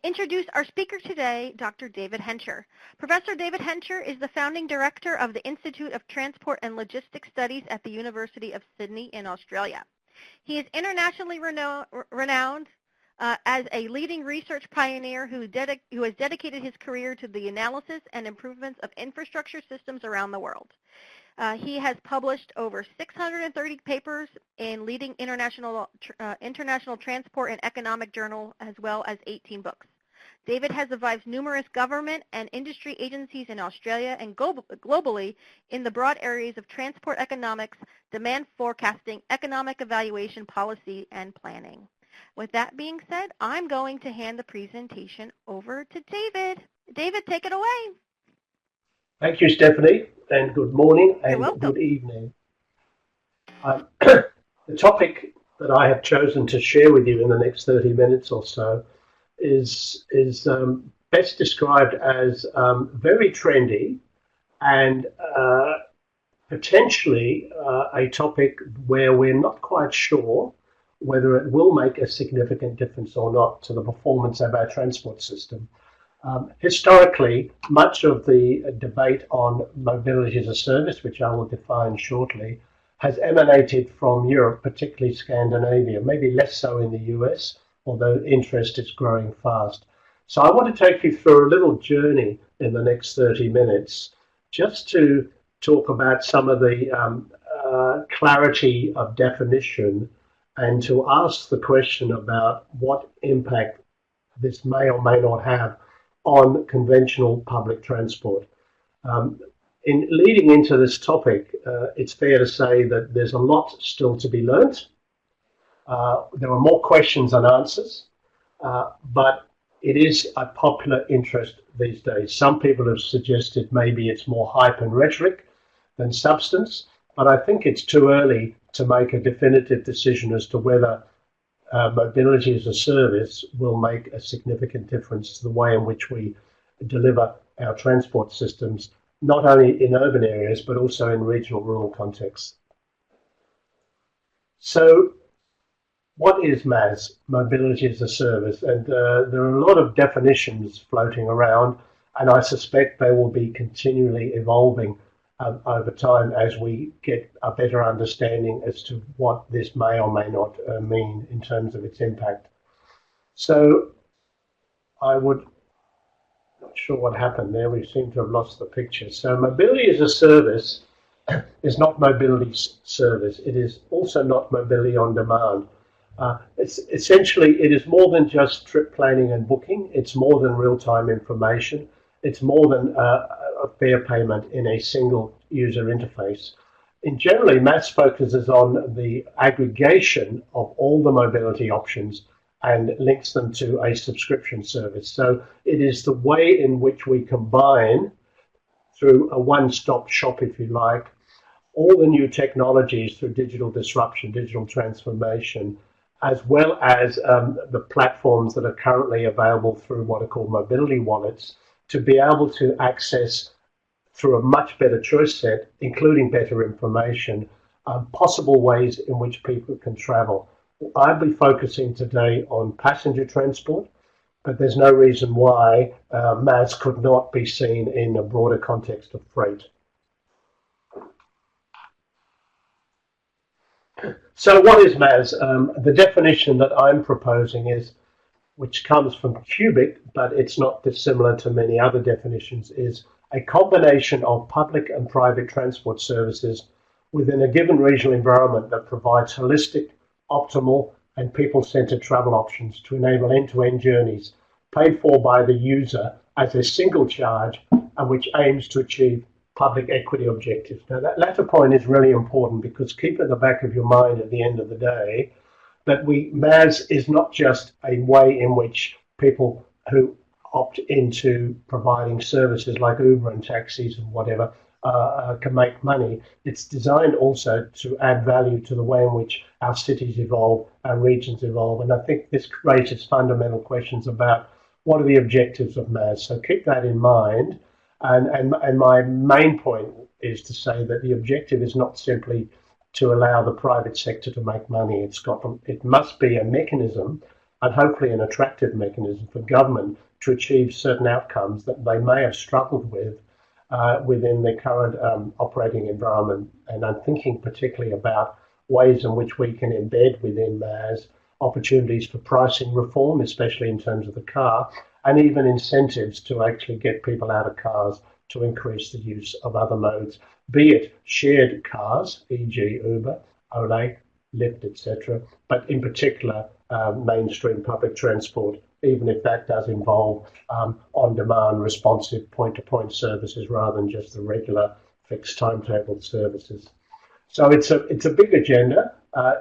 introduce our speaker today, Dr. David Hencher. Professor David Hencher is the founding director of the Institute of Transport and Logistics Studies at the University of Sydney in Australia. He is internationally renowned as a leading research pioneer who has dedicated his career to the analysis and improvements of infrastructure systems around the world. He has published over 630 papers in leading international transport and economic journals, as well as 18 books. David has advised numerous government and industry agencies in Australia and globally in the broad areas of transport economics, demand forecasting, economic evaluation, policy, and planning. With that being said, I'm going to hand the presentation over to David. David, take it away. Thank you, Stephanie, and good morning and good evening. The topic that I have chosen to share with you in the next 30 minutes or so is best described as very trendy and potentially a topic where we're not quite sure whether it will make a significant difference or not to the performance of our transport system. Historically, much of the debate on mobility as a service, which I will define shortly, has emanated from Europe, particularly Scandinavia, maybe less so in the US, although interest is growing fast. So I want to take you through a little journey in the next 30 minutes, just to talk about some of the clarity of definition and to ask the question about what impact this may or may not have on conventional public transport. In leading into this topic, it's fair to say that there's a lot still to be learnt. There are more questions than answers, but it is a popular interest these days. Some people have suggested maybe it's more hype and rhetoric than substance, but I think it's too early to make a definitive decision as to whether mobility as a service will make a significant difference to the way in which we deliver our transport systems, not only in urban areas, but also in regional rural contexts. So what is MaaS, mobility as a service? And there are a lot of definitions floating around, and I suspect they will be continually evolving over time as we get a better understanding as to what this may or may not mean in terms of its impact. So not sure what happened there. We seem to have lost the picture. So mobility as a service is not mobility service. It is also not mobility on demand. It is more than just trip planning and booking. It's more than real-time information. It's more than a fare payment in a single user interface. Generally, MaaS focuses on the aggregation of all the mobility options and links them to a subscription service. So it is the way in which we combine, through a one-stop shop, if you like, all the new technologies through digital disruption, digital transformation, as well as the platforms that are currently available through what are called mobility wallets, to be able to access through a much better choice set, including better information, possible ways in which people can travel. I'll be focusing today on passenger transport, but there's no reason why MaaS could not be seen in a broader context of freight. So what is MaaS? The definition that I'm proposing is, which comes from Cubic, but it's not dissimilar to many other definitions, is a combination of public and private transport services within a given regional environment that provides holistic, optimal, and people-centered travel options to enable end-to-end journeys paid for by the user as a single charge and which aims to achieve public equity objectives. Now, that latter point is really important because keep at the back of your mind at the end of the day that MaaS is not just a way in which people who opt into providing services like Uber and taxis and whatever can make money. It's designed also to add value to the way in which our cities evolve, our regions evolve. And I think this raises fundamental questions about what are the objectives of MaaS. So keep that in mind. And my main point is to say that the objective is not simply to allow the private sector to make money. It must be a mechanism and hopefully an attractive mechanism for government to achieve certain outcomes that they may have struggled with within the current operating environment. And I'm thinking particularly about ways in which we can embed within MaaS opportunities for pricing reform, especially in terms of the car, and even incentives to actually get people out of cars to increase the use of other modes, be it shared cars, e.g. Uber, Olay, Lyft, etc., but in particular mainstream public transport, even if that does involve on-demand, responsive, point-to-point services rather than just the regular fixed timetable services. So it's a big agenda.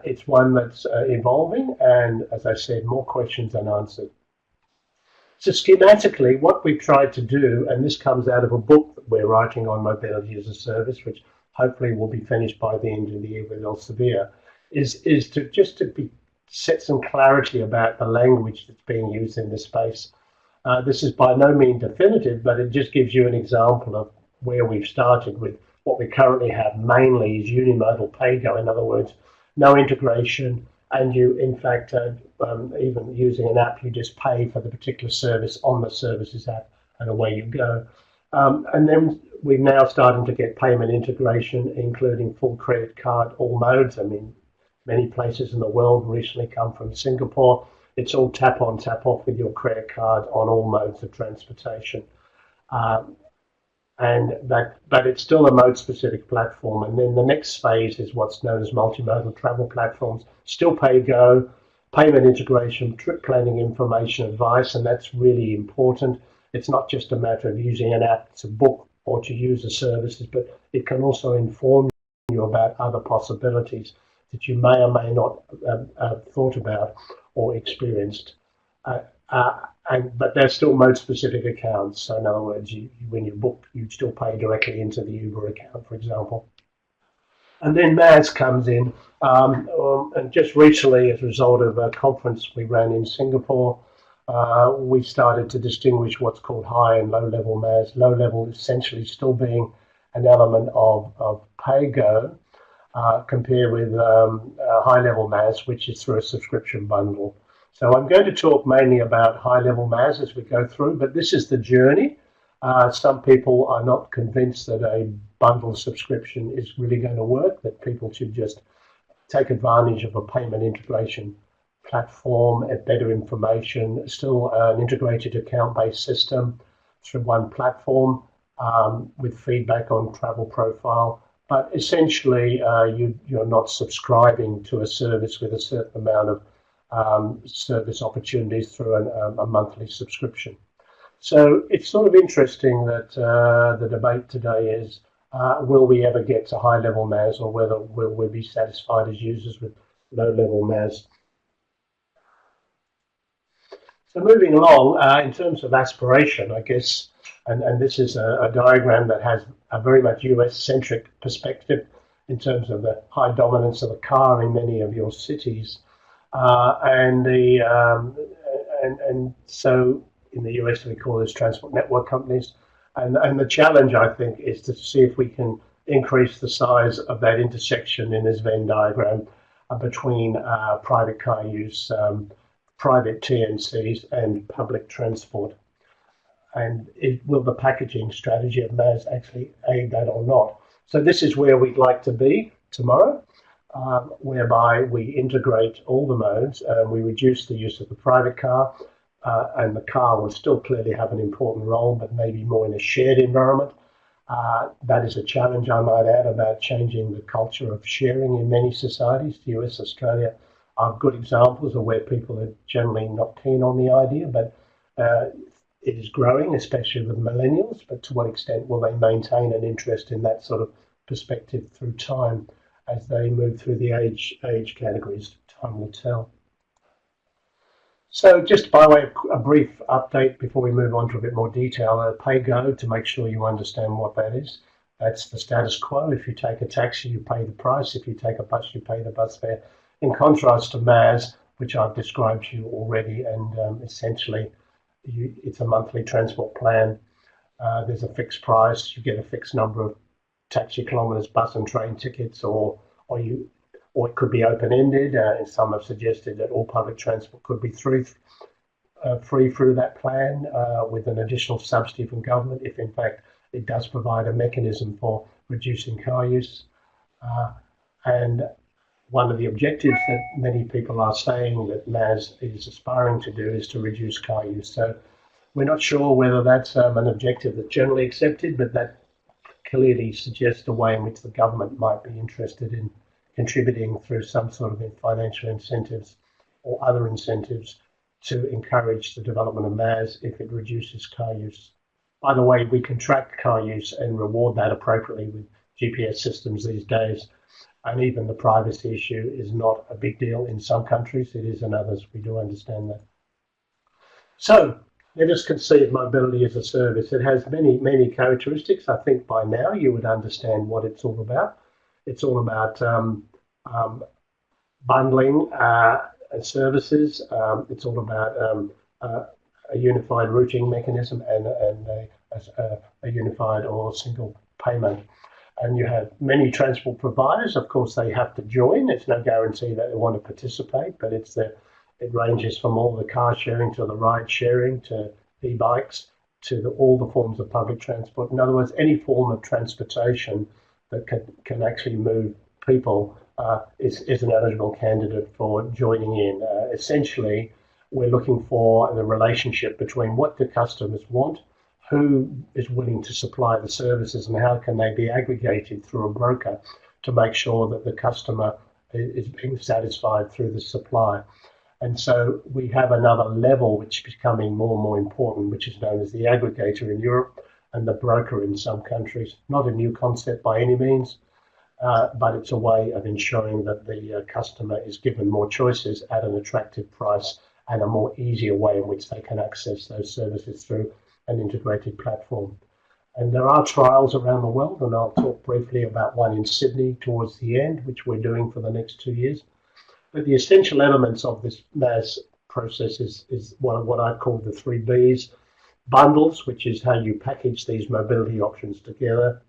It's one that's evolving, and as I said, more questions than answered. So schematically, what we've tried to do, and this comes out of a book that we're writing on mobility as a service, which hopefully will be finished by the end of the year with Elsevier, is to set some clarity about the language that's being used in this space. This is by no means definitive, but it just gives you an example of where we've started with what we currently have mainly is unimodal PAYGO. In other words, no integration, and you, in fact, even using an app, you just pay for the particular service on the services app, and away you go. And then we're now starting to get payment integration, including full credit card, all modes. I mean, many places in the world recently come from Singapore. It's all tap on, tap off with your credit card on all modes of transportation. But it's still a mode-specific platform. And then the next phase is what's known as multimodal travel platforms. Still PAYGO, payment integration, trip planning information advice, and that's really important. It's not just a matter of using an app to book or to use the services, but it can also inform you about other possibilities that you may or may not have thought about or experienced. But they're still mode-specific accounts. So in other words, when you book, you still pay directly into the Uber account, for example. And then MaaS comes in. And just recently, as a result of a conference we ran in Singapore, we started to distinguish what's called high and low-level MaaS. Low-level essentially still being an element of PAYGO, compared with high-level MaaS, which is through a subscription bundle. So I'm going to talk mainly about high-level MaaS as we go through, but this is the journey. Some people are not convinced that a bundled subscription is really going to work, that people should just take advantage of a payment integration platform, better information, still an integrated account-based system through one platform with feedback on travel profile. But essentially, you're not subscribing to a service with a certain amount of service opportunities through a monthly subscription. So it's sort of interesting that the debate today is, will we ever get to high-level MaaS, or whether will we be satisfied as users with low-level MaaS? So moving along, in terms of aspiration, I guess, and this is a diagram that has a very much US-centric perspective in terms of the high dominance of the car in many of your cities. And so in the US we call this transport network companies, and the challenge, I think, is to see if we can increase the size of that intersection in this Venn diagram between private car use, private TNCs, and public transport. And will the packaging strategy of MaaS actually aid that or not? So this is where we'd like to be tomorrow. Whereby we integrate all the modes and we reduce the use of the private car, and the car will still clearly have an important role, but maybe more in a shared environment. That is a challenge, I might add, about changing the culture of sharing in many societies. The US, Australia are good examples of where people are generally not keen on the idea, but it is growing, especially with millennials. But to what extent will they maintain an interest in that sort of perspective through time? As they move through the age categories, time will tell. So just by way of a brief update before we move on to a bit more detail, PAYGO, to make sure you understand what that is. That's the status quo. If you take a taxi, you pay the price. If you take a bus, you pay the bus fare. In contrast to MaaS, which I've described to you already, and essentially it's a monthly transport plan. There's a fixed price. You get a fixed number of taxi kilometres, bus and train tickets, or you or it could be open-ended, and some have suggested that all public transport could be free through that plan with an additional subsidy from government if in fact it does provide a mechanism for reducing car use. And one of the objectives that many people are saying that MaaS is aspiring to do is to reduce car use. So we're not sure whether that's an objective that's generally accepted, but that clearly suggests a way in which the government might be interested in contributing through some sort of financial incentives or other incentives to encourage the development of MaaS if it reduces car use. By the way, we can track car use and reward that appropriately with GPS systems these days. And even the privacy issue is not a big deal in some countries. It is in others. We do understand that. So let us conceive mobility as a service. It has many, many characteristics. I think by now you would understand what it's all about. It's all about bundling services. It's all about a unified routing mechanism and a unified or single payment. And you have many transport providers. Of course, they have to join. There's no guarantee that they want to participate, but it ranges from all the car sharing to the ride sharing to e-bikes to all the forms of public transport. In other words, any form of transportation that can actually move people is an eligible candidate for joining in. Essentially, we're looking for the relationship between what the customers want, who is willing to supply the services, and how can they be aggregated through a broker to make sure that the customer is being satisfied through the supply. And so we have another level which is becoming more and more important, which is known as the aggregator in Europe and the broker in some countries. Not a new concept by any means, but it's a way of ensuring that the customer is given more choices at an attractive price and a more easier way in which they can access those services through an integrated platform. And there are trials around the world, and I'll talk briefly about one in Sydney towards the end, which we're doing for the next 2 years. But the essential elements of this MaaS process is what I call the 3 Bs. Bundles, which is how you package these mobility options together.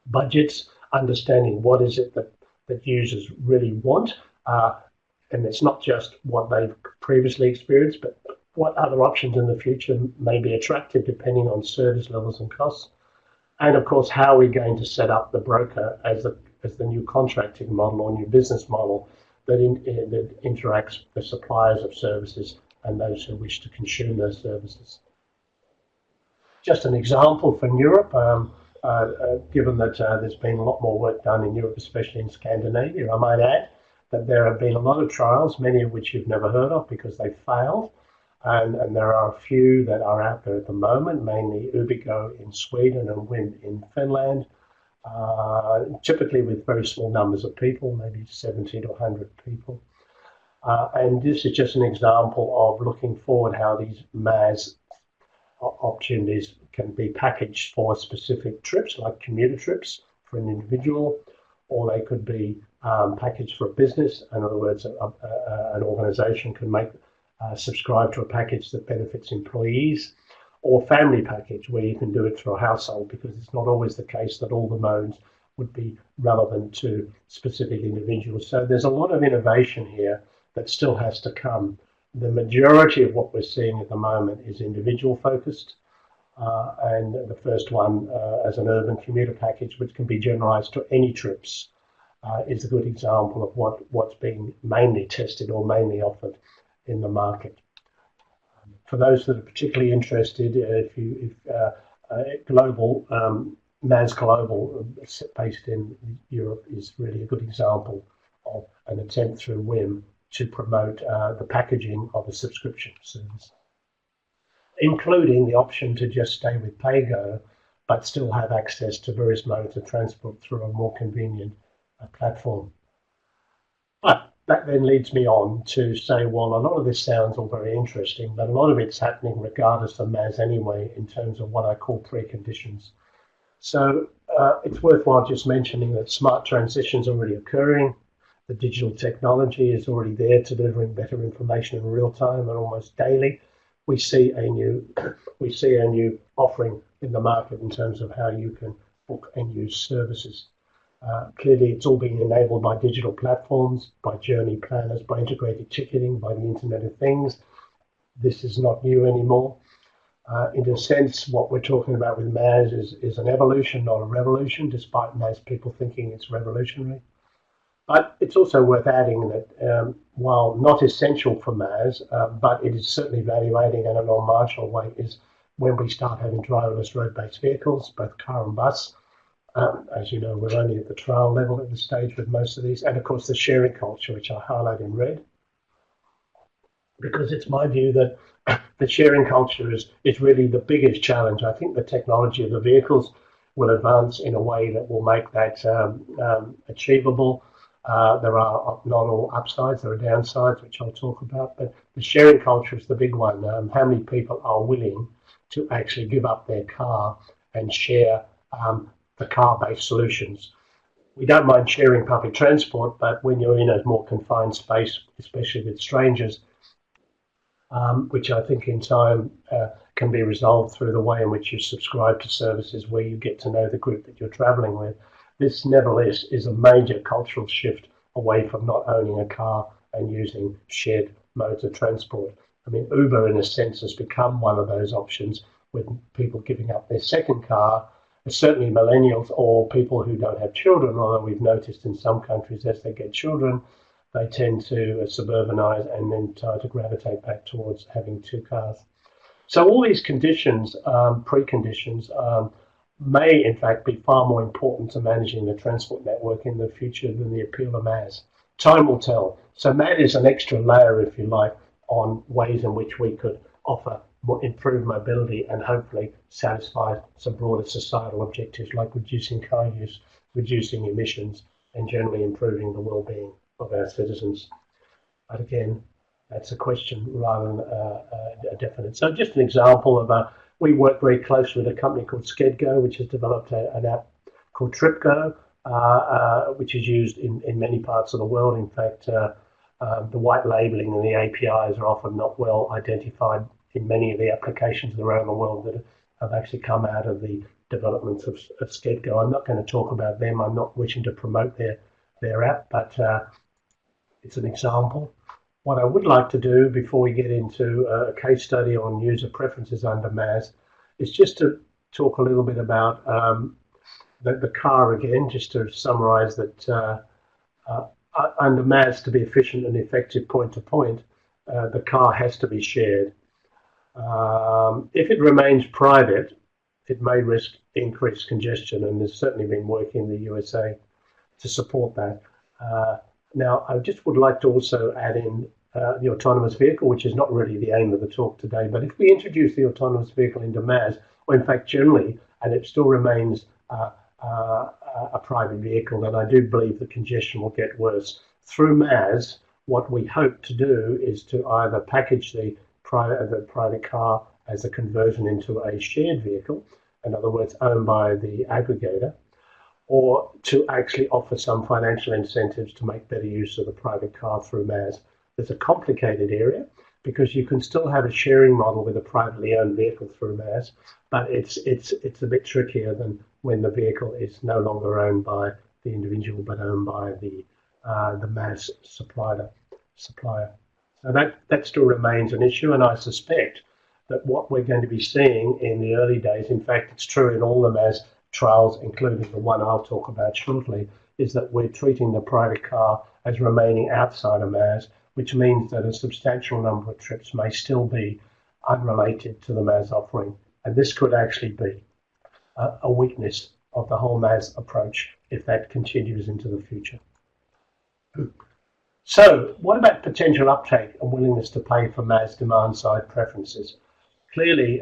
Budgets, understanding what is it that users really want. And it's not just what they've previously experienced, but what other options in the future may be attractive depending on service levels and costs. And of course, how are we going to set up the broker as the new contracting model or new business model that interacts with the suppliers of services and those who wish to consume those services. Just an example from Europe, given that there's been a lot more work done in Europe, especially in Scandinavia, I might add that there have been a lot of trials, many of which you've never heard of because they failed. And there are a few that are out there at the moment, mainly PAYGO in Sweden and WIM in Finland, typically with very small numbers of people, maybe 70 to 100 people. And this is just an example of looking forward how these MaaS opportunities can be packaged for specific trips, like commuter trips for an individual, or they could be packaged for a business. In other words, an organization can subscribe to a package that benefits employees, or family package where you can do it through a household, because it's not always the case that all the modes would be relevant to specific individuals. So there's a lot of innovation here that still has to come. The majority of what we're seeing at the moment is individual focused, and the first one as an urban commuter package, which can be generalized to any trips, is a good example of what's being mainly tested or mainly offered in the market. For those that are particularly interested, Global, MaaS Global, based in Europe, is really a good example of an attempt through WIM to promote the packaging of a subscription service, including the option to just stay with PAYGO, but still have access to various modes of transport through a more convenient platform. But that then leads me on to say, well, a lot of this sounds all very interesting, but a lot of it's happening regardless of MaaS anyway, in terms of what I call preconditions. So it's worthwhile just mentioning that smart transitions are already occurring. The digital technology is already there, delivering better information in real time and almost daily. We see a new offering in the market in terms of how you can book and use services. Clearly, it's all being enabled by digital platforms, by journey planners, by integrated ticketing, by the Internet of Things. This is not new anymore. In a sense, what we're talking about with MaaS is an evolution, not a revolution, despite most people thinking it's revolutionary. But it's also worth adding that while not essential for MaaS, but it is certainly value-adding in a non-marginal way, is when we start having driverless road-based vehicles, both car and bus. As you know, we're only at the trial level at this stage with most of these. And of course, the sharing culture, which I highlight in red, because it's my view that the sharing culture is really the biggest challenge. I think the technology of the vehicles will advance in a way that will make that achievable. There are not all upsides, there are downsides, which I'll talk about, but the sharing culture is the big one. How many people are willing to actually give up their car and share the car-based solutions? We don't mind sharing public transport, but when you're in a more confined space, especially with strangers, which I think in time can be resolved through the way in which you subscribe to services where you get to know the group that you're traveling with. This nevertheless is a major cultural shift away from not owning a car and using shared modes of transport. I mean, Uber in a sense has become one of those options with people giving up their second car. Certainly millennials or people who don't have children, although we've noticed in some countries as they get children, they tend to suburbanize and then try to gravitate back towards having two cars. So all these conditions, preconditions, may in fact be far more important to managing the transport network in the future than the appeal of MaaS. Time will tell. So MaaS is an extra layer, if you like, on ways in which we could offer more improved mobility and hopefully satisfy some broader societal objectives like reducing car use, reducing emissions, and generally improving the well-being of our citizens. But again, that's a question rather than a definite. So just an example of we work very closely with a company called Skedgo, which has developed an app called TripGo, which is used in many parts of the world. In fact, the white labeling and the APIs are often not well identified in many of the applications around the world that have actually come out of the development of Skedgo. I'm not going to talk about them. I'm not wishing to promote their app, but it's an example. What I would like to do before we get into a case study on user preferences under MaaS is just to talk a little bit about the car again, just to summarize that under MaaS, to be efficient and effective point-to-point, the car has to be shared. If it remains private, it may risk increased congestion, and there's certainly been work in the USA to support that. Now, I just would like to also add in the autonomous vehicle, which is not really the aim of the talk today, but if we introduce the autonomous vehicle into MaaS, or in fact generally, and it still remains a private vehicle, then I do believe the congestion will get worse. Through MaaS, what we hope to do is to either package the private car as a conversion into a shared vehicle, in other words, owned by the aggregator, or to actually offer some financial incentives to make better use of the private car through MaaS. It's a complicated area because you can still have a sharing model with a privately owned vehicle through MaaS, but it's a bit trickier than when the vehicle is no longer owned by the individual but owned by the MaaS supplier. So that still remains an issue, and I suspect that what we're going to be seeing in the early days, in fact, it's true in all the MaaS trials, including the one I'll talk about shortly, is that we're treating the private car as remaining outside of MaaS, which means that a substantial number of trips may still be unrelated to the MaaS offering. And this could actually be a weakness of the whole MaaS approach if that continues into the future. So what about potential uptake and willingness to pay for MaaS demand-side preferences? Clearly,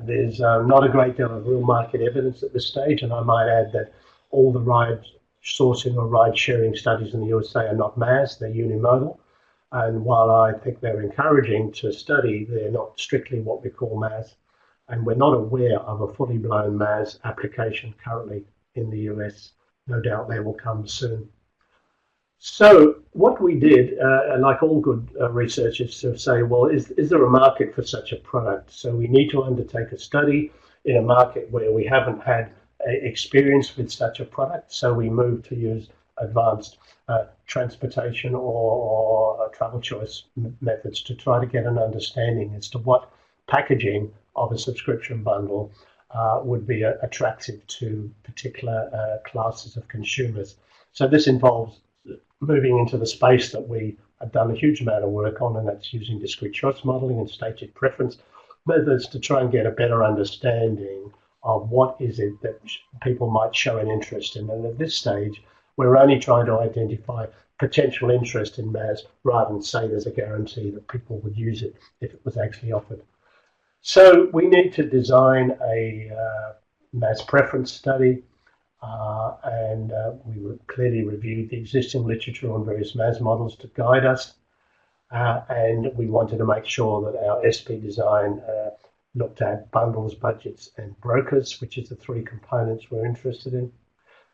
there's not a great deal of real market evidence at this stage, and I might add that all the ride sourcing or ride sharing studies in the USA are not MaaS, they're unimodal. And while I think they're encouraging to study, they're not strictly what we call MaaS. And we're not aware of a fully blown MaaS application currently in the US. No doubt they will come soon. So what we did, like all good researchers, to say, well, is there a market for such a product? So we need to undertake a study in a market where we haven't had experience with such a product, so we moved to use advanced transportation or travel choice methods to try to get an understanding as to what packaging of a subscription bundle would be attractive to particular classes of consumers. So this involves moving into the space that we have done a huge amount of work on, and that's using discrete choice modeling and stated preference methods to try and get a better understanding of what is it that people might show an interest in. And at this stage, we're only trying to identify potential interest in MaaS rather than say there's a guarantee that people would use it if it was actually offered. So we need to design a MaaS preference study, and we clearly reviewed the existing literature on various MaaS models to guide us, and we wanted to make sure that our SP design looked at bundles, budgets, and brokers, which is the three components we're interested in,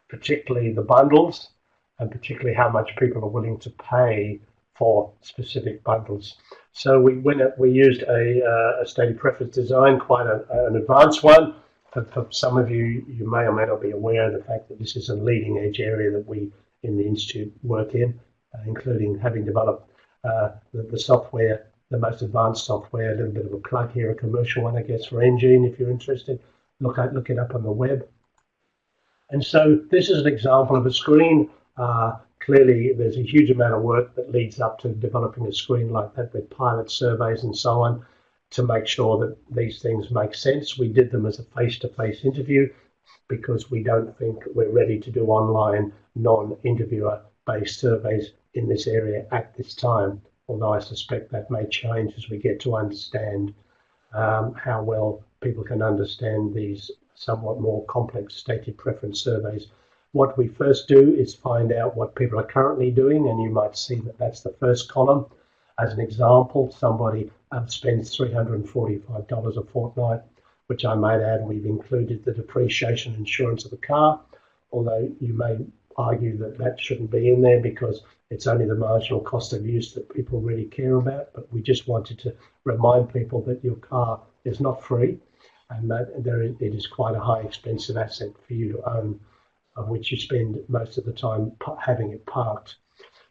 particularly the bundles, and particularly how much people are willing to pay for specific bundles. So we used a stated preference design, quite an advanced one. For some of you, you may or may not be aware of the fact that this is a leading edge area that we in the Institute work in, including having developed the software, the most advanced software. A little bit of a plug here, a commercial one, I guess, for Engine. If you're interested, look it up on the web. And so this is an example of a screen. Clearly, there's a huge amount of work that leads up to developing a screen like that with pilot surveys and so on to make sure that these things make sense. We did them as a face-to-face interview because we don't think we're ready to do online non-interviewer based surveys in this area at this time, although I suspect that may change as we get to understand how well people can understand these somewhat more complex stated preference surveys. What we first do is find out what people are currently doing, and you might see that that's the first column. As an example, somebody spends $345 a fortnight, which I might add, we've included the depreciation insurance of the car, although you may argue that that shouldn't be in there because it's only the marginal cost of use that people really care about. But we just wanted to remind people that your car is not free, and that it is quite a high expensive asset for you to own, of which you spend most of the time having it parked.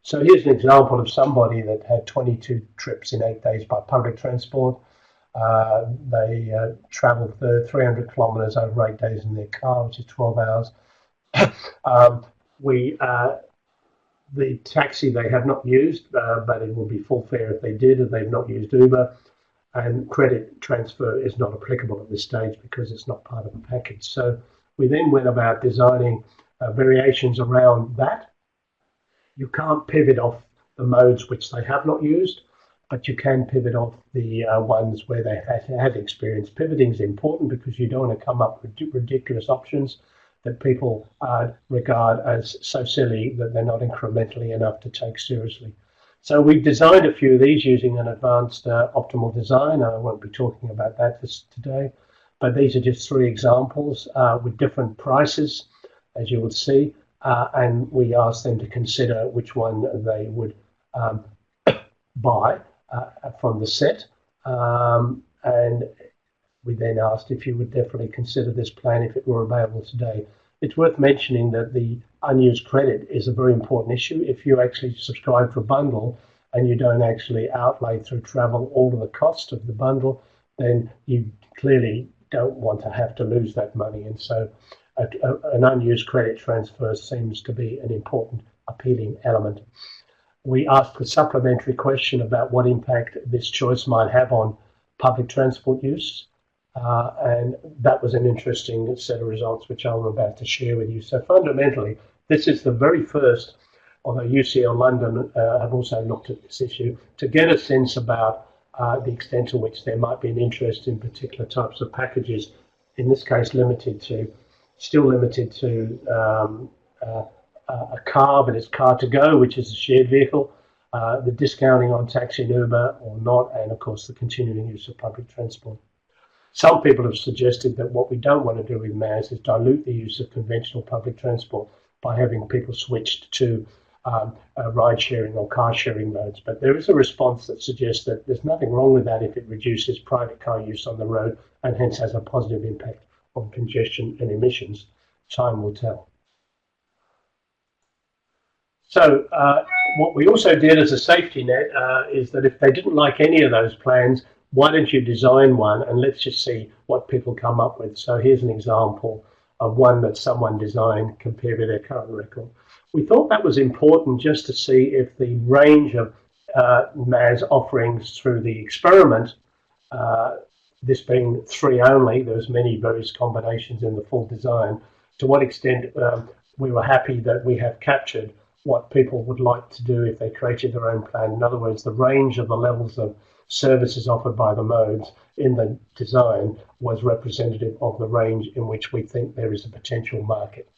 So here's an example of somebody that had 22 trips in 8 days by public transport. They traveled 300 kilometers over 8 days in their car, which is 12 hours. The taxi they have not used, but it will be full fare if they did, and they've not used Uber. And credit transfer is not applicable at this stage because it's not part of the package. So we then went about designing variations around that. You can't pivot off the modes which they have not used, but you can pivot off the ones where they had experience. Pivoting is important because you don't want to come up with ridiculous options that people regard as so silly that they're not incrementally enough to take seriously. So we've designed a few of these using an advanced optimal design. I won't be talking about that today, but these are just three examples with different prices, as you will see, and we asked them to consider which one they would buy from the set, and we then asked if you would definitely consider this plan if it were available today. It's worth mentioning that the unused credit is a very important issue. If you actually subscribe to a bundle and you don't actually outlay through travel all of the cost of the bundle, then you clearly don't want to have to lose that money. And so an unused credit transfer seems to be an important appealing element. We asked a supplementary question about what impact this choice might have on public transport use. And that was an interesting set of results, which I'm about to share with you. So fundamentally, this is the very first, although UCL London have also looked at this issue, to get a sense about the extent to which there might be an interest in particular types of packages, in this case still limited to a car, but it's car to go, which is a shared vehicle, the discounting on taxi and Uber or not, and of course the continuing use of public transport. Some people have suggested that what we don't want to do with MaaS is dilute the use of conventional public transport by having people switched to ride sharing or car sharing modes. But there is a response that suggests that there's nothing wrong with that if it reduces private car use on the road and hence has a positive impact on congestion and emissions. time will tell. So what we also did as a safety net is that if they didn't like any of those plans, why don't you design one and let's just see what people come up with. So here's an example of one that someone designed compared with their current record. We thought that was important just to see if the range of MaaS offerings through the experiment, this being 3 only, there's many various combinations in the full design, to what extent we were happy that we have captured what people would like to do if they created their own plan. In other words, the range of the levels of services offered by the modes in the design was representative of the range in which we think there is a potential market.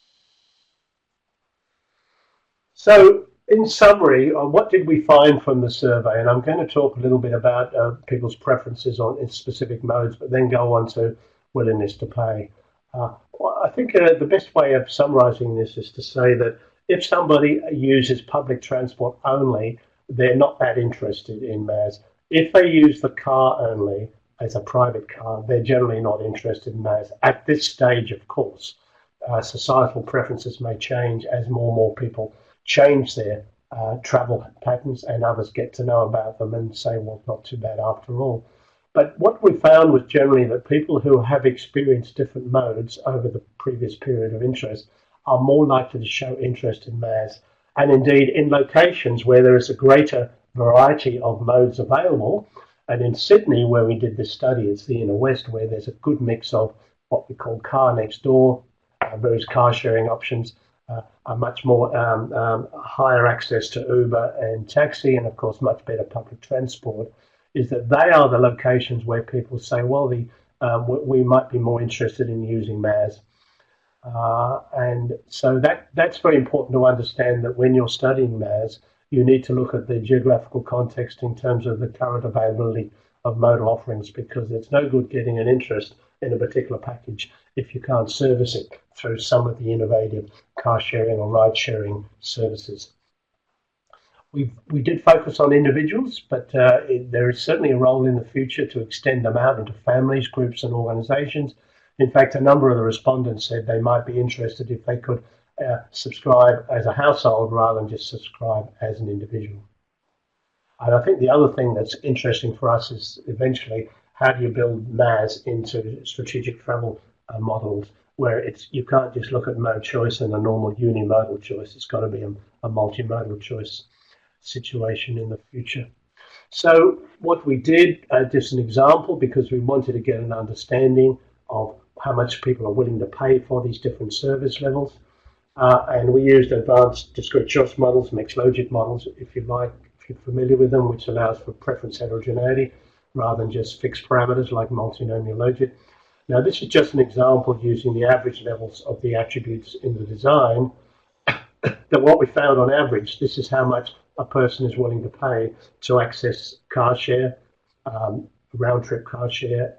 So in summary, what did we find from the survey? And I'm going to talk a little bit about people's preferences on specific modes, but then go on to willingness to pay. I think the best way of summarizing this is to say that if somebody uses public transport only, they're not that interested in MaaS. If they use the car only as a private car, they're generally not interested in MaaS. At this stage, of course, societal preferences may change as more and more people change their travel patterns and others get to know about them and say, well, not too bad after all. But what we found was generally that people who have experienced different modes over the previous period of interest are more likely to show interest in MaaS. And indeed, in locations where there is a greater variety of modes available, and in Sydney, where we did this study, it's the inner west, where there's a good mix of what we call car next door, various car sharing options, a much more higher access to Uber and taxi, and of course much better public transport, is that they are the locations where people say, well, we might be more interested in using MaaS. And so that's very important to understand, that when you're studying MaaS, you need to look at the geographical context in terms of the current availability of modal offerings, because it's no good getting an interest in a particular package if you can't service it through some of the innovative car sharing or ride sharing services. We did focus on individuals, but there is certainly a role in the future to extend them out into families, groups and organizations. In fact, a number of the respondents said they might be interested if they could subscribe as a household rather than just subscribe as an individual. And I think the other thing that's interesting for us is eventually how do you build MaaS into strategic travel models where you can't just look at mode choice and a normal unimodal choice. It's got to be a multimodal choice situation in the future. So what we did, just an example, because we wanted to get an understanding of how much people are willing to pay for these different service levels. And we used advanced discrete choice models, mixed logic models, if you like, if you're familiar with them, which allows for preference heterogeneity rather than just fixed parameters like multinomial logic. Now, this is just an example using the average levels of the attributes in the design. That what we found on average, this is how much a person is willing to pay to access car share, round-trip car share,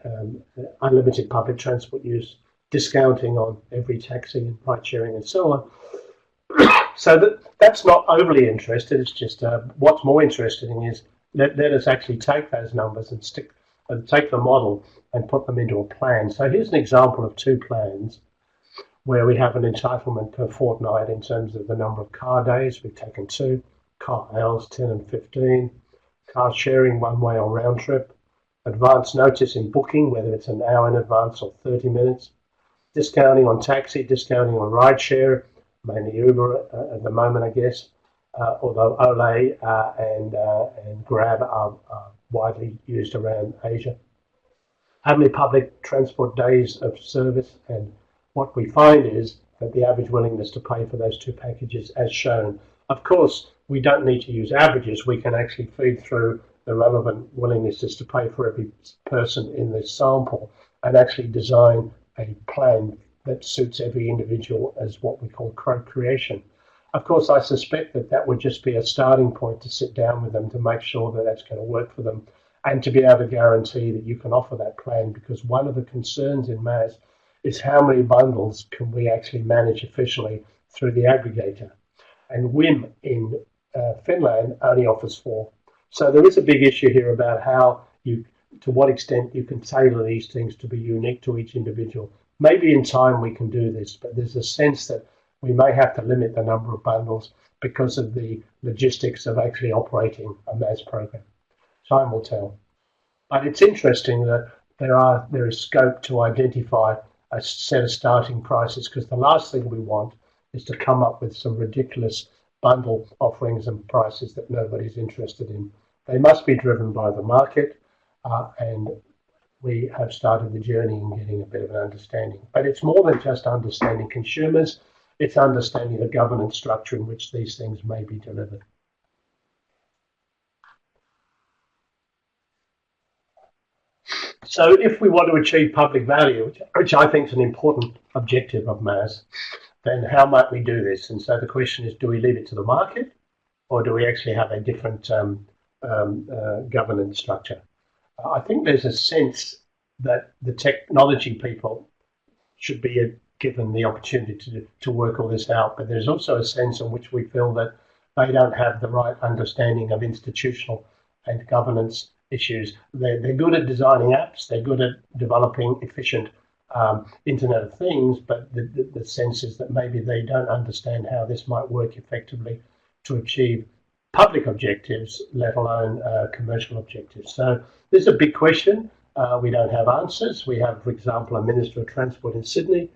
unlimited public transport use, discounting on every taxi and ride sharing and so on. So that's not overly interested. It's just what's more interesting is let us actually take those numbers and take the model and put them into a plan. So here's an example of 2 plans where we have an entitlement per fortnight in terms of the number of car days. We've taken 2, car hours 10 and 15, car sharing one way or round trip, advance notice in booking, whether it's an hour in advance or 30 minutes, discounting on taxi, discounting on ride share, mainly Uber at the moment, I guess, although Olay and Grab are widely used around Asia. How many public transport days of service, and what we find is that the average willingness to pay for those 2 packages as shown. Of course, we don't need to use averages. We can actually feed through the relevant willingnesses to pay for every person in this sample and actually design a plan that suits every individual as what we call co-creation. Of course, I suspect that would just be a starting point to sit down with them to make sure that that's going to work for them and to be able to guarantee that you can offer that plan, because one of the concerns in MaaS is how many bundles can we actually manage efficiently through the aggregator. And WIM in Finland only offers 4. So there is a big issue here about to what extent you can tailor these things to be unique to each individual. Maybe in time we can do this, but there's a sense that we may have to limit the number of bundles because of the logistics of actually operating a MaaS program. Time will tell. But it's interesting that there is scope to identify a set of starting prices, because the last thing we want is to come up with some ridiculous bundle offerings and prices that nobody's interested in. They must be driven by the market, and we have started the journey in getting a bit of an understanding. But it's more than just understanding consumers, it's understanding the governance structure in which these things may be delivered. So if we want to achieve public value, which I think is an important objective of MaaS, then how might we do this? And so the question is, do we leave it to the market, or do we actually have a different governance structure? I think there's a sense that the technology people should be given the opportunity to work all this out, but there's also a sense in which we feel that they don't have the right understanding of institutional and governance issues. They're good at designing apps, they're good at developing efficient Internet of Things, but the sense is that maybe they don't understand how this might work effectively to achieve public objectives, let alone commercial objectives. So this is a big question. We don't have answers. We have, for example, a Minister of Transport in Sydney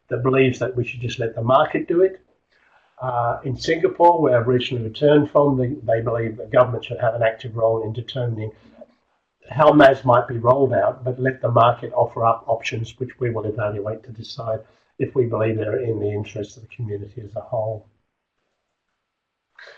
that believes that we should just let the market do it. In Singapore, where I've recently returned from, they believe the government should have an active role in determining how MaaS might be rolled out, but let the market offer up options which we will evaluate to decide if we believe they're in the interest of the community as a whole.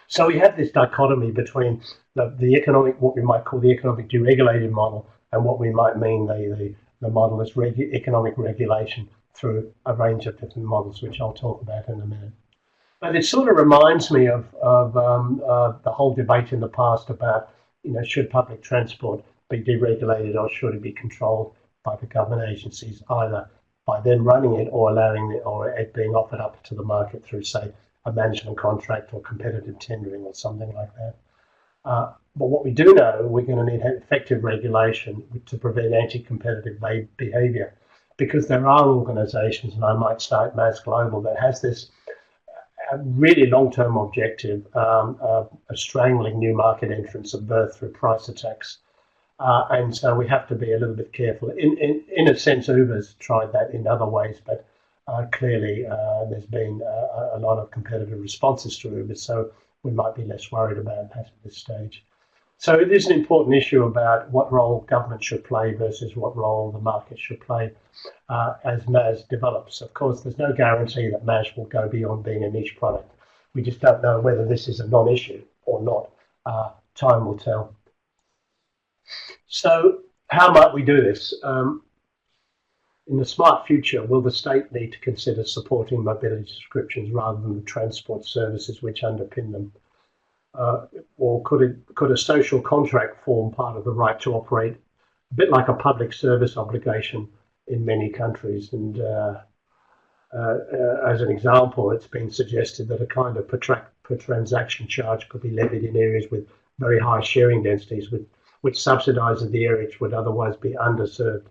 So we have this dichotomy between the economic, what we might call the economic deregulated model, and what we might mean the model is economic regulation through a range of different models, which I'll talk about in a minute. But it sort of reminds me of the whole debate in the past about, should public transport be deregulated or should it be controlled by the government agencies, either by them running it or allowing it, or it being offered up to the market through, say, a management contract or competitive tendering or something like that. But what we do know, we're going to need effective regulation to prevent anti-competitive behaviour, because there are organisations, and I might cite MaaS Global, that has this really long-term objective of strangling new market entrants at birth through price attacks. And so we have to be a little bit careful. In a sense, Uber's tried that in other ways, but clearly there's been a lot of competitive responses to Uber, so we might be less worried about that at this stage. So it is an important issue about what role government should play versus what role the market should play as MaaS develops. Of course, there's no guarantee that MaaS will go beyond being a niche product. We just don't know whether this is a non-issue or not. Time will tell. So how might we do this? In the smart future, will the state need to consider supporting mobility subscriptions rather than the transport services which underpin them? Or could a social contract form part of the right to operate, a bit like a public service obligation in many countries? And as an example, it's been suggested that a kind of per transaction charge could be levied in areas with very high sharing densities, which subsidises the areas which would otherwise be underserved.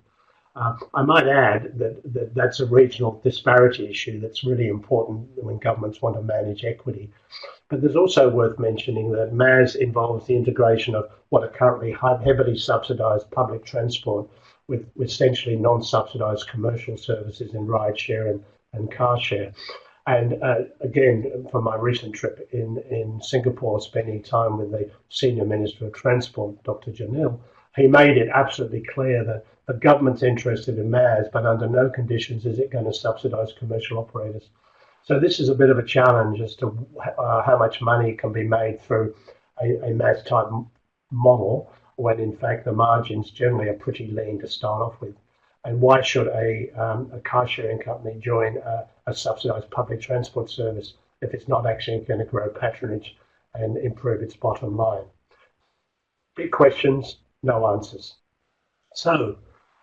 I might add that that's a regional disparity issue that's really important when governments want to manage equity. But there's also worth mentioning that MaaS involves the integration of what are currently heavily subsidised public transport with essentially non-subsidised commercial services in rideshare and car share. And again, from my recent trip in Singapore, spending time with the Senior Minister of Transport, Dr. Janil, he made it absolutely clear that the government's interested in MaaS, but under no conditions is it going to subsidise commercial operators. So this is a bit of a challenge as to how much money can be made through a MaaS type model, when in fact the margins generally are pretty lean to start off with. And why should a car sharing company join a subsidised public transport service if it's not actually going to grow patronage and improve its bottom line? Big questions, no answers. So,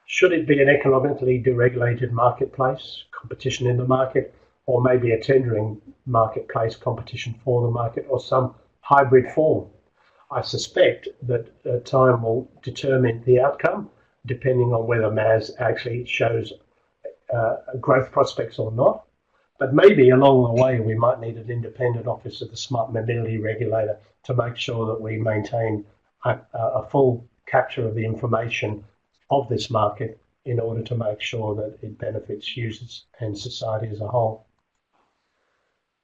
should it be an economically deregulated marketplace, competition in the market, or maybe a tendering marketplace, competition for the market, or some hybrid form? I suspect that time will determine the outcome, depending on whether MaaS actually shows growth prospects or not. But maybe along the way, we might need an independent office of the Smart Mobility Regulator to make sure that we maintain a full capture of the information of this market in order to make sure that it benefits users and society as a whole.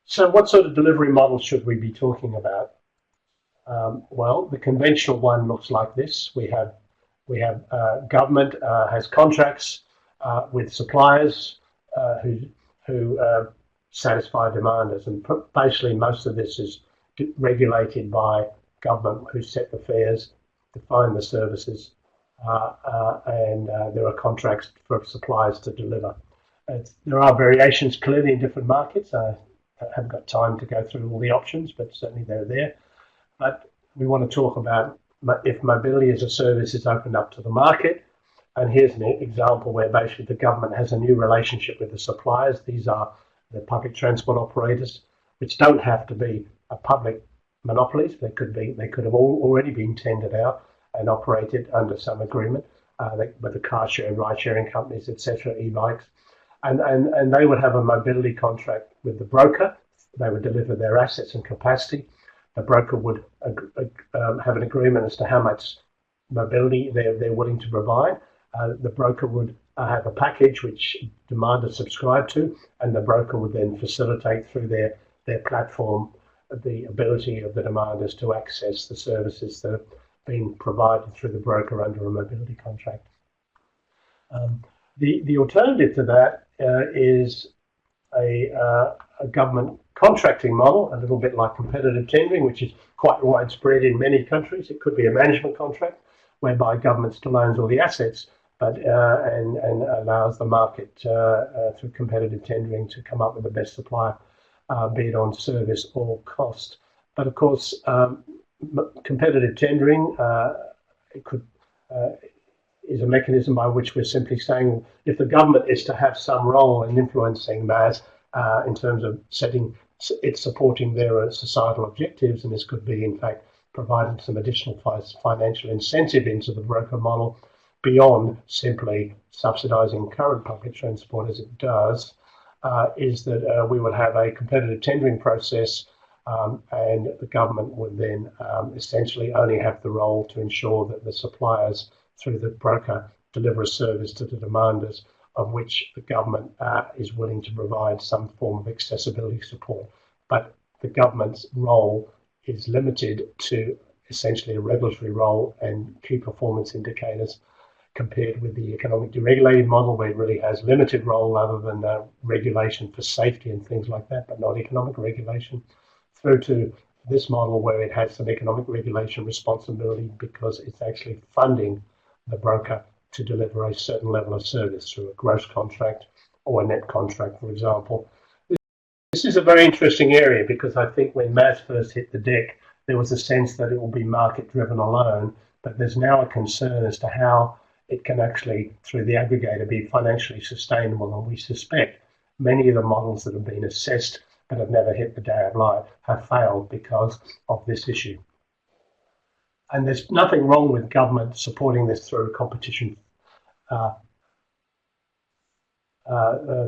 So what sort of delivery model should we be talking about? Well, the conventional one looks like this. We have government has contracts with suppliers who satisfy demanders, and basically most of this is regulated by government, who set the fares, define the services, and there are contracts for suppliers to deliver. There are variations clearly in different markets. I haven't got time to go through all the options, but certainly they're there. But we want to talk about if mobility as a service is opened up to the market. And here's an example where basically the government has a new relationship with the suppliers. These are the public transport operators, which don't have to be a public monopolies. They could have already been tendered out and operated under some agreement with the car share, ride sharing companies, etc., e-bikes. And they would have a mobility contract with the broker. They would deliver their assets and capacity. The broker would have an agreement as to how much mobility they're willing to provide. The broker would have a package which demanders subscribe to, and the broker would then facilitate through their platform the ability of the demanders to access the services that are being provided through the broker under a mobility contract. The alternative to that is a government contracting model, a little bit like competitive tendering, which is quite widespread in many countries. It could be a management contract whereby government still owns all the assets, but and allows the market through competitive tendering to come up with the best supplier, be it on service or cost. But of course, competitive tendering is a mechanism by which we're simply saying if the government is to have some role in influencing MaaS in terms of supporting their societal objectives, and this could be in fact providing some additional financial incentive into the broker model beyond simply subsidising current public transport as it does, is that we would have a competitive tendering process, and the government would then essentially only have the role to ensure that the suppliers through the broker deliver a service to the demanders of which the government is willing to provide some form of accessibility support. But the government's role is limited to essentially a regulatory role and key performance indicators, compared with the economic deregulated model, where it really has limited role other than regulation for safety and things like that, but not economic regulation, through to this model where it has some economic regulation responsibility because it's actually funding the broker to deliver a certain level of service through a gross contract or a net contract, for example. This is a very interesting area because I think when MaaS first hit the deck, there was a sense that it will be market-driven alone, but there's now a concern as to how it can actually, through the aggregator, be financially sustainable. And we suspect many of the models that have been assessed but have never hit the day of light have failed because of this issue. And there's nothing wrong with government supporting this through competition,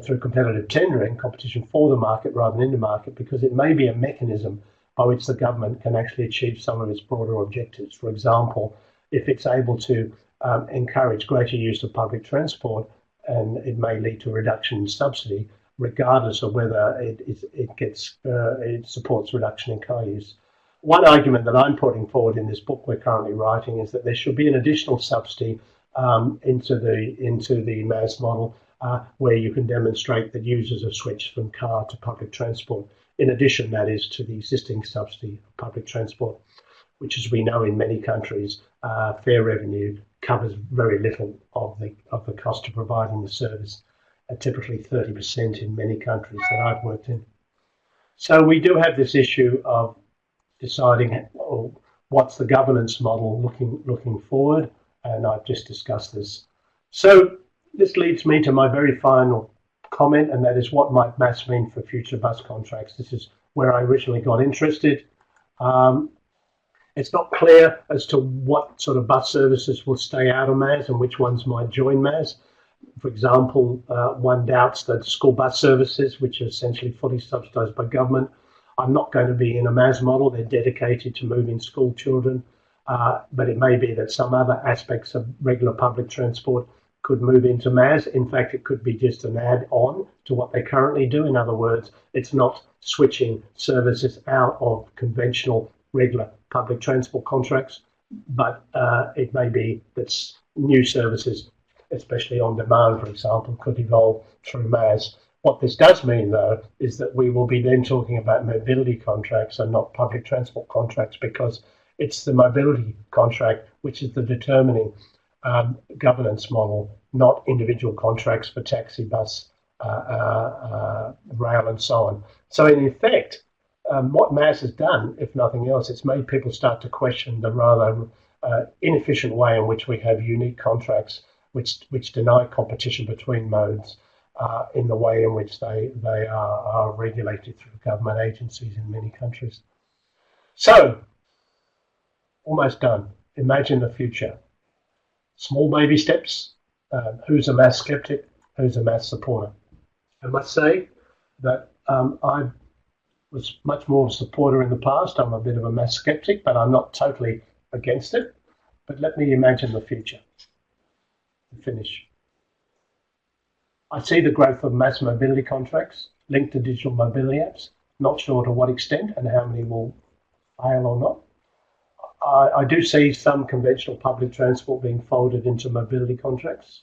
through competitive tendering, competition for the market rather than in the market, because it may be a mechanism by which the government can actually achieve some of its broader objectives. For example, if it's able to encourage greater use of public transport, and it may lead to a reduction in subsidy, regardless of whether it supports reduction in car use. One argument that I'm putting forward in this book we're currently writing is that there should be an additional subsidy into the MaaS model where you can demonstrate that users have switched from car to public transport. In addition, that is, to the existing subsidy of public transport, which, as we know in many countries, fare revenue covers very little of the cost of providing the service, typically 30% in many countries that I've worked in. So we do have this issue of deciding what's the governance model looking forward, and I've just discussed this. So this leads me to my very final comment, and that is what might MaaS mean for future bus contracts. This is where I originally got interested. It's not clear as to what sort of bus services will stay out of MaaS and which ones might join MaaS. For example, one doubts that school bus services, which are essentially fully subsidised by government, are not going to be in a MaaS model. They're dedicated to moving school children, but it may be that some other aspects of regular public transport could move into MaaS. In fact, it could be just an add-on to what they currently do. In other words, it's not switching services out of conventional regular public transport contracts, but it may be that new services, especially on demand, for example, could evolve through MaaS. What this does mean, though, is that we will be then talking about mobility contracts and not public transport contracts, because it's the mobility contract which is the determining governance model, not individual contracts for taxi, bus, rail, and so on. So in effect, what MaaS has done, if nothing else, it's made people start to question the rather inefficient way in which we have unique contracts which deny competition between modes in the way in which they are regulated through government agencies in many countries. So, almost done. Imagine the future. Small baby steps. Who's a MaaS skeptic? Who's a MaaS supporter? I must say that I was much more of a supporter in the past. I'm a bit of a MaaS skeptic, but I'm not totally against it. But let me imagine the future. To finish, I see the growth of MaaS mobility contracts linked to digital mobility apps. Not sure to what extent and how many will fail or not. I do see some conventional public transport being folded into mobility contracts.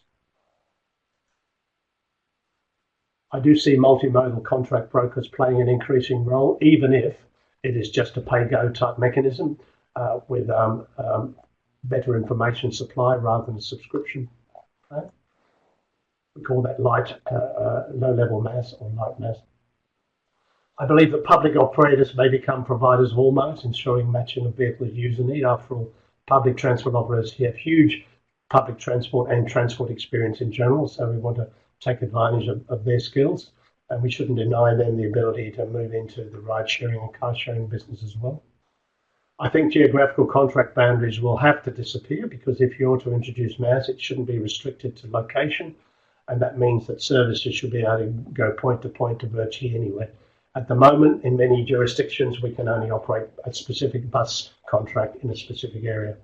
I do see multimodal contract brokers playing an increasing role, even if it is just a pay-go type mechanism with better information supply rather than a subscription. Right? We call that light, low-level MaaS or light MaaS. I believe that public operators may become providers of all modes, ensuring matching of vehicle user need. After all, public transport operators have huge public transport and transport experience in general, so we want to take advantage of their skills, and we shouldn't deny them the ability to move into the ride-sharing and car-sharing business as well. I think geographical contract boundaries will have to disappear, because if you're to introduce MaaS, it shouldn't be restricted to location, and that means that services should be able to go point to point to virtually anywhere. At the moment, in many jurisdictions, we can only operate a specific bus contract in a specific area,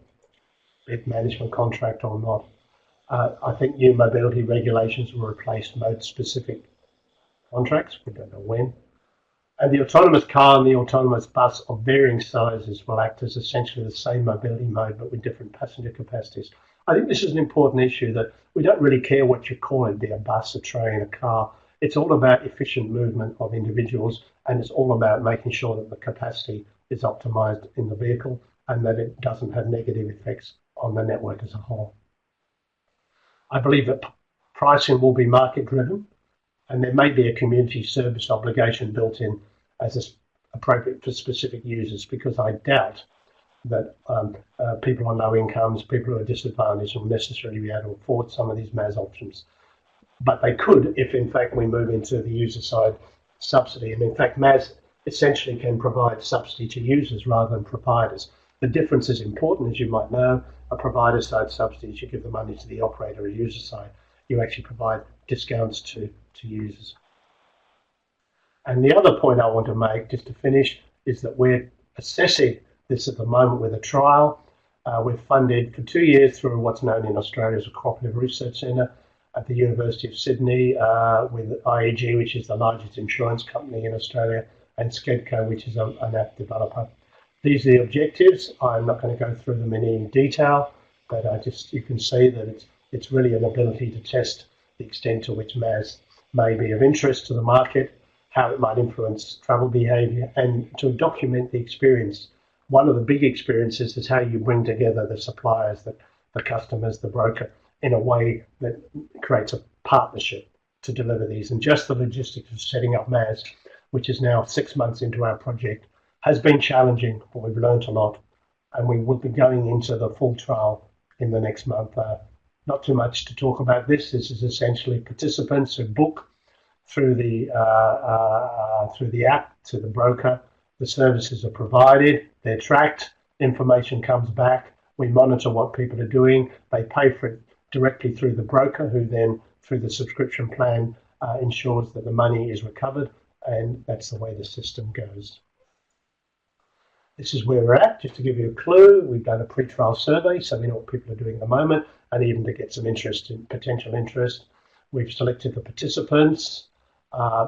be it management contract or not. I think new mobility regulations will replace mode-specific contracts. We don't know when. And the autonomous car and the autonomous bus of varying sizes will act as essentially the same mobility mode, but with different passenger capacities. I think this is an important issue, that we don't really care what you call it, be a bus, a train, a car. It's all about efficient movement of individuals, and it's all about making sure that the capacity is optimized in the vehicle and that it doesn't have negative effects on the network as a whole. I believe that pricing will be market driven, and there may be a community service obligation built in as appropriate for specific users, because I doubt that people on low incomes, people who are disadvantaged, will necessarily be able to afford some of these MaaS options. But they could if, in fact, we move into the user side subsidy. And in fact, MaaS essentially can provide subsidy to users rather than providers. The difference is important, as you might know. A provider side subsidy, you give the money to the operator. A user side, you actually provide discounts to users. And the other point I want to make, just to finish, is that we're assessing this at the moment with a trial. We're funded for 2 years through what's known in Australia as a Cooperative Research Centre at the University of Sydney, with IAG, which is the largest insurance company in Australia, and Skedco, which is an app developer. These are the objectives. I'm not going to go through them in any detail, but you can see that it's really an ability to test the extent to which MaaS may be of interest to the market, how it might influence travel behaviour, and to document the experience. One of the big experiences is how you bring together the suppliers, the customers, the broker, in a way that creates a partnership to deliver these. And just the logistics of setting up MaaS, which is now 6 months into our project, has been challenging, but we've learned a lot. And we will be going into the full trial in the next month. Not too much to talk about this. This is essentially participants who book through the app to the broker. The services are provided, they're tracked, information comes back, we monitor what people are doing, they pay for it directly through the broker, who then through the subscription plan ensures that the money is recovered, and that's the way the system goes. This is where we're at. Just to give you a clue, we've done a pre-trial survey, so we know what people are doing at the moment, and even to get some interest in potential interest. We've selected the participants,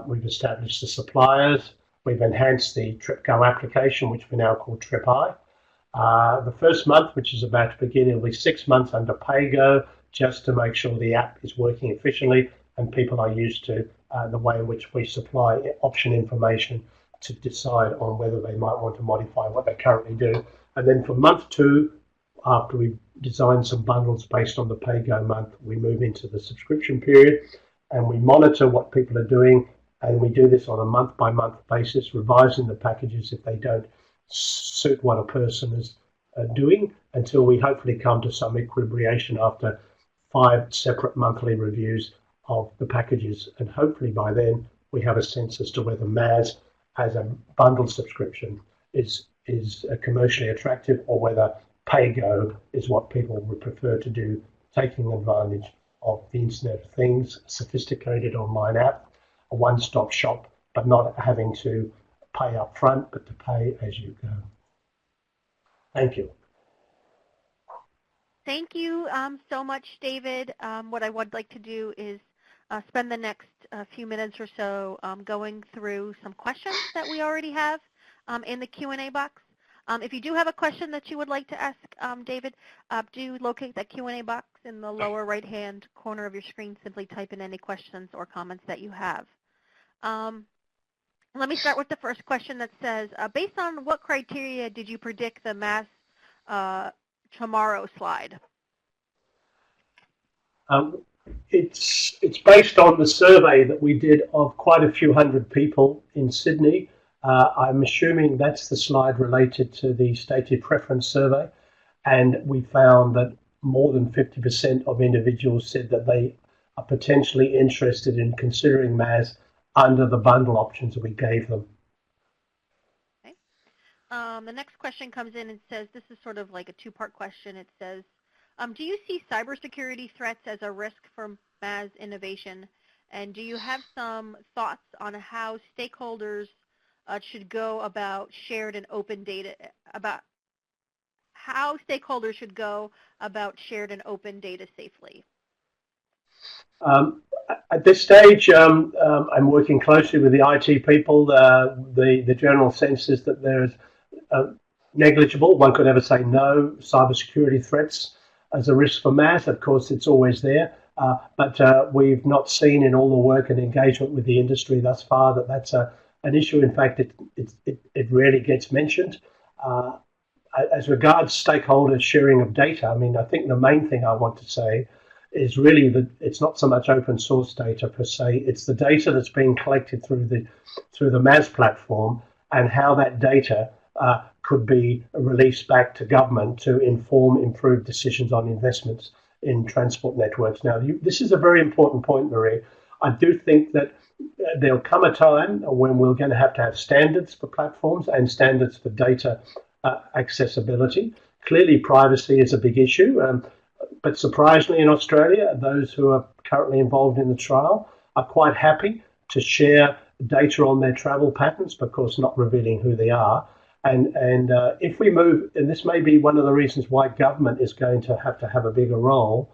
we've established the suppliers, we've enhanced the TripGo application, which we now call TripI. The first month, which is about to begin, it'll be 6 months under PAYGO, just to make sure the app is working efficiently and people are used to the way in which we supply option information to decide on whether they might want to modify what they currently do. And then for month 2, after we've designed some bundles based on the PAYGO month, we move into the subscription period and we monitor what people are doing, and we do this on a month-by-month basis, revising the packages if they don't suit what a person is doing, until we hopefully come to some equilibration after 5 separate monthly reviews of the packages. And hopefully by then we have a sense as to whether MaaS as a bundled subscription is commercially attractive, or whether PAYGO is what people would prefer to do, taking advantage of the Internet of Things, a sophisticated online app, a one-stop shop, but not having to pay up front, but to pay as you go. Thank you. Thank you so much, David. What I would like to do is spend the next few minutes or so going through some questions that we already have in the Q&A box. If you do have a question that you would like to ask David, do locate that Q&A box in the lower right-hand corner of your screen. Simply type in any questions or comments that you have. Let me start with the first question that says, based on what criteria did you predict the MaaS tomorrow slide? It's based on the survey that we did of quite a few hundred people in Sydney. I'm assuming that's the slide related to the stated preference survey, and we found that more than 50% of individuals said that they are potentially interested in considering MaaS under the bundle options that we gave them. Okay. The next question comes in and says, this is sort of like a two-part question. It says, do you see cybersecurity threats as a risk for MaaS innovation? And do you have some thoughts on how stakeholders should go about shared and open data, about how stakeholders should go about shared and open data safely? At this stage, I'm working closely with the IT people. The general sense is that there's negligible, one could never say no, cybersecurity threats as a risk for MaaS. Of course, it's always there, but we've not seen in all the work and engagement with the industry thus far that that's an issue. In fact, it rarely gets mentioned. As regards stakeholder sharing of data, I mean, I think the main thing I want to say is really that it's not so much open source data per se, it's the data that's being collected through the MaaS platform, and how that data could be released back to government to inform improved decisions on investments in transport networks. Now, this is a very important point, Marie. I do think that there'll come a time when we're going to have standards for platforms and standards for data accessibility. Clearly, privacy is a big issue, but surprisingly in Australia, those who are currently involved in the trial are quite happy to share data on their travel patterns, but of course not revealing who they are. And if we move, and this may be one of the reasons why government is going to have a bigger role,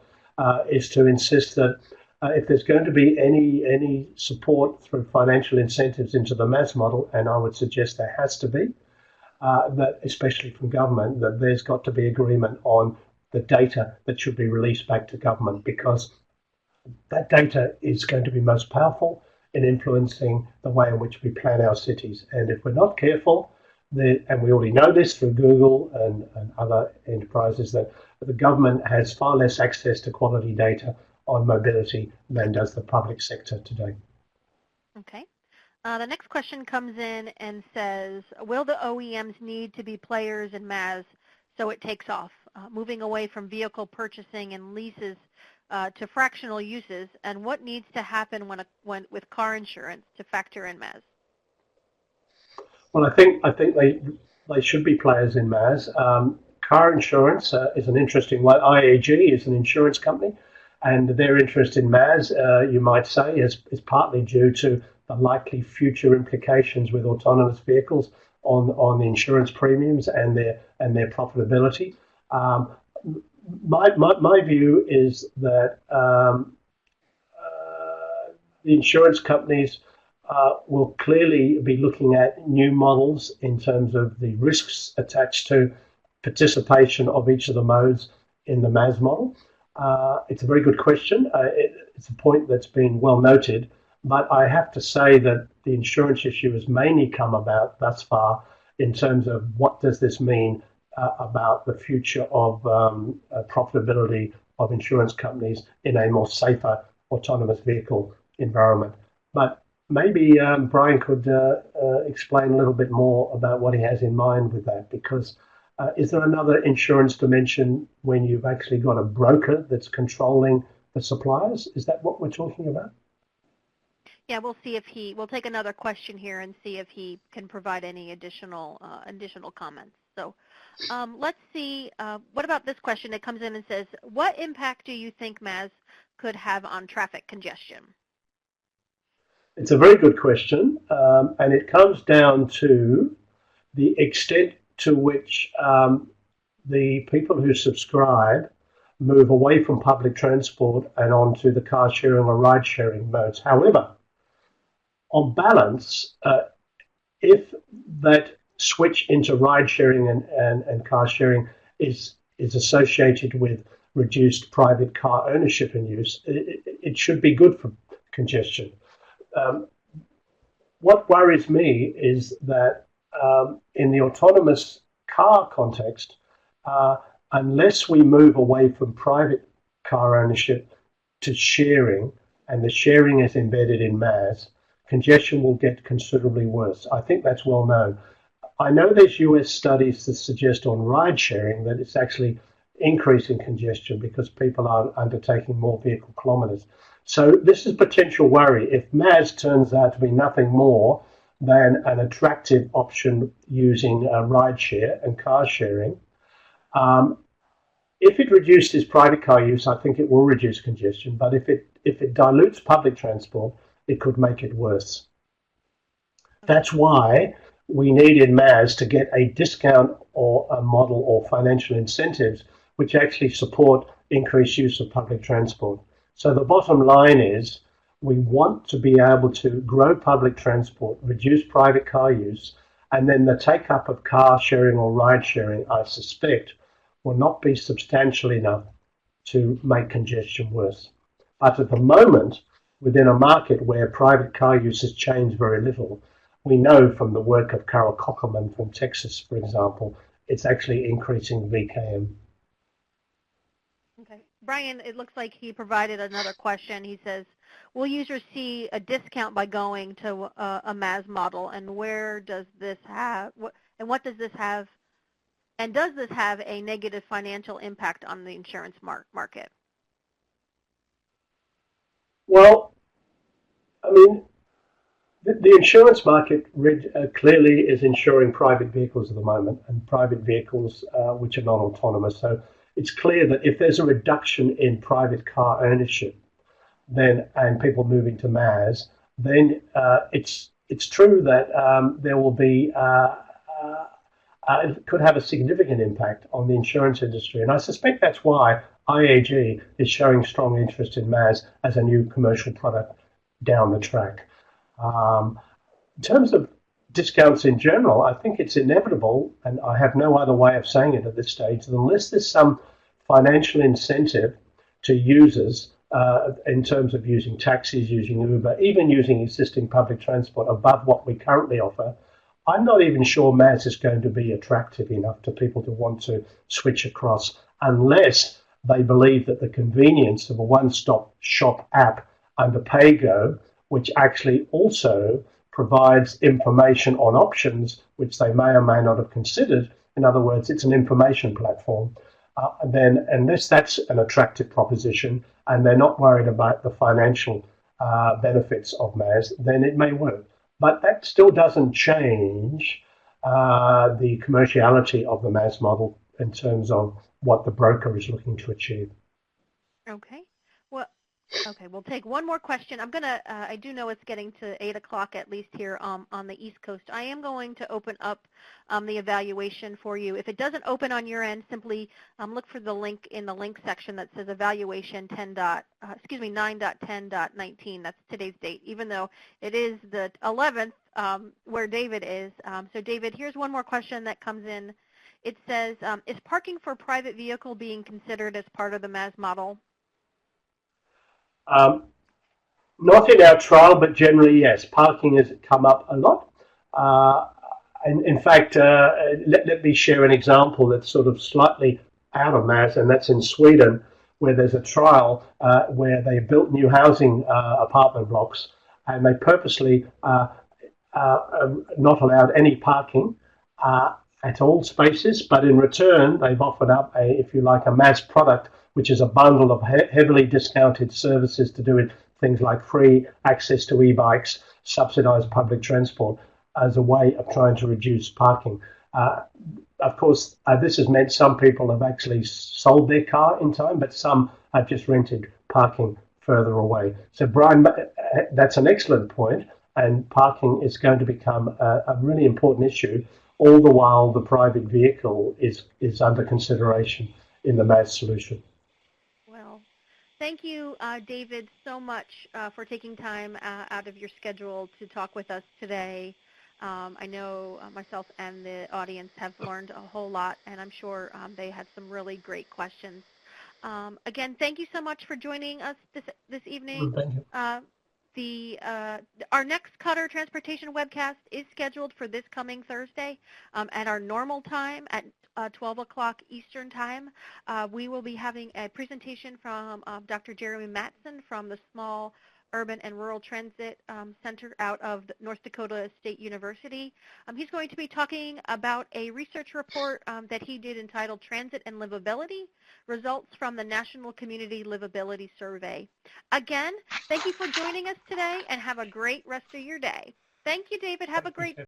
is to insist that if there's going to be any support through financial incentives into the MaaS model, and I would suggest there has to be, that especially from government, that there's got to be agreement on the data that should be released back to government, because that data is going to be most powerful in influencing the way in which we plan our cities. And if we're not careful, and we already know this through Google and other enterprises, that the government has far less access to quality data on mobility than does the public sector today. Okay. The next question comes in and says, will the OEMs need to be players in MaaS so it takes off, moving away from vehicle purchasing and leases to fractional uses, and what needs to happen with car insurance to factor in MaaS? Well, I think they should be players in MaaS. Car insurance is an interesting one. IAG is an insurance company, And their interest in MaaS, you might say, is partly due to the likely future implications with autonomous vehicles on the insurance premiums and their profitability. Um, my view is that the insurance companies will clearly be looking at new models in terms of the risks attached to participation of each of the modes in the MaaS model. It's a very good question. It's a point that's been well noted, but I have to say that the insurance issue has mainly come about thus far in terms of what does this mean about the future of profitability of insurance companies in a more safer autonomous vehicle environment. But maybe Brian could explain a little bit more about what he has in mind with that, because is there another insurance dimension when you've actually got a broker that's controlling the suppliers? Is that what we're talking about? Yeah, we'll see if we'll take another question here and see if he can provide any additional comments. So let's see, what about this question that comes in and says, what impact do you think MaaS could have on traffic congestion? It's a very good question, and it comes down to the extent to which the people who subscribe move away from public transport and onto the car sharing or ride sharing modes. However, on balance, if that switch into ride sharing and car sharing is associated with reduced private car ownership and use, it should be good for congestion. What worries me is that in the autonomous car context, unless we move away from private car ownership to sharing, and the sharing is embedded in MaaS, congestion will get considerably worse. I think that's well known. I know there's US studies that suggest on ride sharing that it's actually increasing congestion because people are undertaking more vehicle kilometres. So this is potential worry. If MaaS turns out to be nothing more than an attractive option using ride share and car sharing, if it reduces private car use, I think it will reduce congestion. But if it dilutes public transport, it could make it worse. That's why we need in MaaS to get a discount or a model or financial incentives which actually support increased use of public transport. So the bottom line is we want to be able to grow public transport, reduce private car use, and then the take-up of car sharing or ride sharing, I suspect, will not be substantial enough to make congestion worse. But at the moment, within a market where private car use has changed very little, we know from the work of Carol Cockerman from Texas, for example, it's actually increasing VKM. Okay. Brian, it looks like he provided another question. He says, will users see a discount by going to a MaaS model, and where does this have, what does this have, and does this have a negative financial impact on the insurance market? Well, I mean, the insurance market clearly is insuring private vehicles at the moment, and private vehicles which are non-autonomous. So it's clear that if there's a reduction in private car ownership, then and people moving to MaaS, then it's true that there will be it could have a significant impact on the insurance industry, and I suspect that's why IAG is showing strong interest in MaaS as a new commercial product down the track. In terms of discounts in general, I think it's inevitable, and I have no other way of saying it at this stage, that unless there's some financial incentive to users in terms of using taxis, using Uber, even using existing public transport above what we currently offer, I'm not even sure MaaS is going to be attractive enough to people to want to switch across unless they believe that the convenience of a one-stop shop app under PAYGO, which actually also provides information on options which they may or may not have considered. In other words, it's an information platform. Then, unless that's an attractive proposition and they're not worried about the financial benefits of MaaS, then it may work. But that still doesn't change the commerciality of the MaaS model in terms of what the broker is looking to achieve. Okay. Okay, we'll take one more question. I do know it's getting to 8 o'clock at least here on the East Coast. I am going to open up the evaluation for you. If it doesn't open on your end, simply look for the link in the link section that says evaluation 9.10.19. That's today's date, even though it is the 11th where David is. So David, here's one more question that comes in. It says, is parking for private vehicle being considered as part of the MaaS model? Um, Not in our trial, but generally, yes. Parking has come up a lot. Uh, in fact, let me share an example that's sort of slightly out of MaaS, and that's in Sweden, where there's a trial where they built new housing apartment blocks, and they purposely not allowed any parking at all spaces, but in return, they've offered up if you like, a MaaS product, which is a bundle of heavily discounted services to do with things like free access to e-bikes, subsidised public transport, as a way of trying to reduce parking. Of course, this has meant some people have actually sold their car in time, but some have just rented parking further away. So, Brian, that's an excellent point, and parking is going to become a really important issue, all the while the private vehicle is under consideration in the MaaS solution. Well, thank you, David, so much for taking time out of your schedule to talk with us today. I know myself and the audience have learned a whole lot, and I'm sure they had some really great questions. Again, thank you so much for joining us this evening. Thank you. Our next Cutter Transportation webcast is scheduled for this coming Thursday at our normal time at 12 o'clock Eastern Time. We will be having a presentation from Dr. Jeremy Matson from the Small Urban and Rural Transit Center out of North Dakota State University. He's going to be talking about a research report that he did entitled Transit and Livability, Results from the National Community Livability Survey. Again, thank you for joining us today, and have a great rest of your day. Thank you, David. Have a great